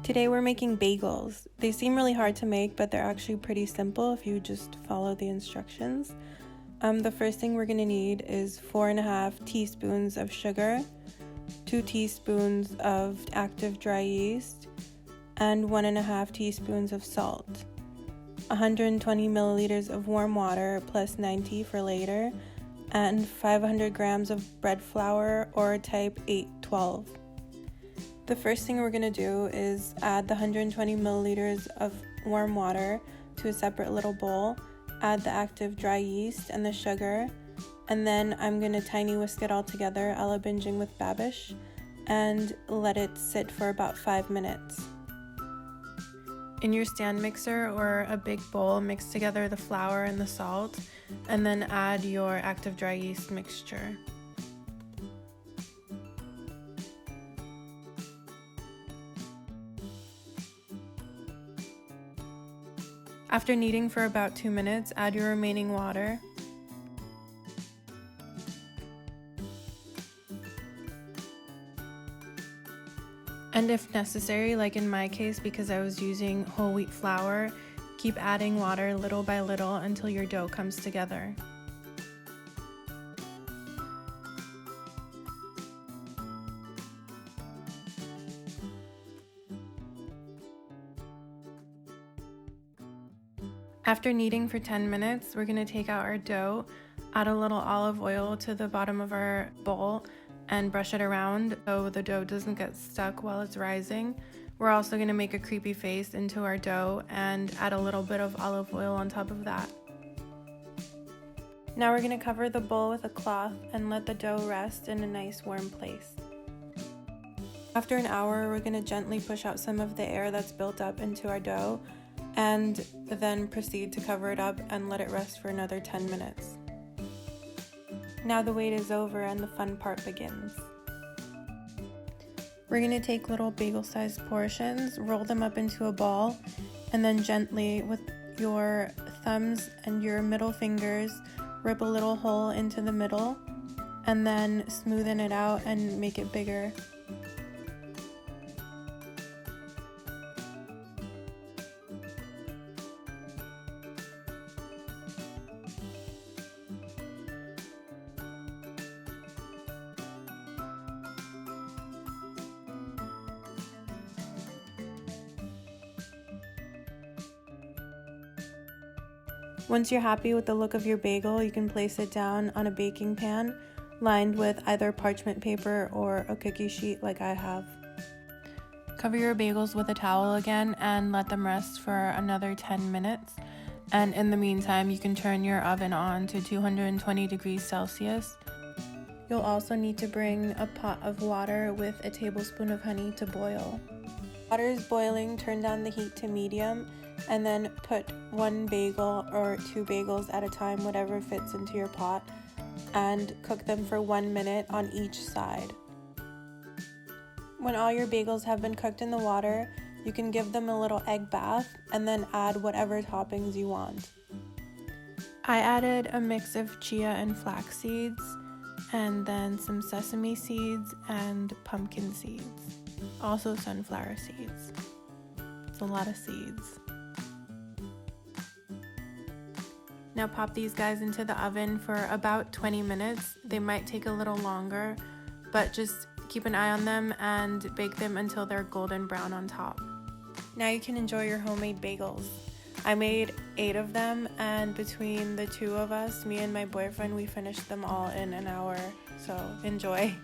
Today we're making bagels. They seem really hard to make, but they're actually pretty simple if you just follow the instructions. The first thing we're going to need is 4.5 teaspoons of sugar, 2 teaspoons of active dry yeast, and 1.5 teaspoons of salt, 120 milliliters of warm water plus 90 for later, and 500 grams of bread flour or type 812. The first thing we're going to do is add the 120 milliliters of warm water to a separate little bowl, add the active dry yeast and the sugar, and then I'm going to tiny whisk it all together a la binging with Babish and let it sit for about 5 minutes. In your stand mixer or a big bowl, mix together the flour and the salt, and then add your active dry yeast mixture. After kneading for about 2 minutes, add your remaining water. And if necessary, like in my case, because I was using whole wheat flour, keep adding water little by little until your dough comes together. After kneading for 10 minutes, we're going to take out our dough, add a little olive oil to the bottom of our bowl, and brush it around so the dough doesn't get stuck while it's rising. We're also going to make a creepy face into our dough and add a little bit of olive oil on top of that. Now we're going to cover the bowl with a cloth and let the dough rest in a nice warm place. After an hour, we're going to gently push out some of the air that's built up into our dough, and then proceed to cover it up and let it rest for another 10 minutes. Now the wait is over and the fun part begins. We're going to take little bagel-sized portions, roll them up into a ball, and then gently with your thumbs and your middle fingers, rip a little hole into the middle, and then smoothen it out and make it bigger. Once you're happy with the look of your bagel, you can place it down on a baking pan lined with either parchment paper or a cookie sheet like I have. Cover your bagels with a towel again and let them rest for another 10 minutes. And in the meantime, you can turn your oven on to 220 degrees Celsius. You'll also need to bring a pot of water with a tablespoon of honey to boil. Water is boiling, turn down the heat to medium, and then put 1 bagel or 2 bagels at a time, whatever fits into your pot, and cook them for 1 minute on each side. When all your bagels have been cooked in the water, you can give them a little egg bath and then add whatever toppings you want. I added a mix of chia and flax seeds, and then some sesame seeds and pumpkin seeds. Also sunflower seeds. It's a lot of seeds. Now pop these guys into the oven for about 20 minutes. They might take a little longer, but just keep an eye on them and bake them until they're golden brown on top. Now you can enjoy your homemade bagels. I made 8 of them, and between the 2 of us, me and my boyfriend, we finished them all in an hour, so enjoy.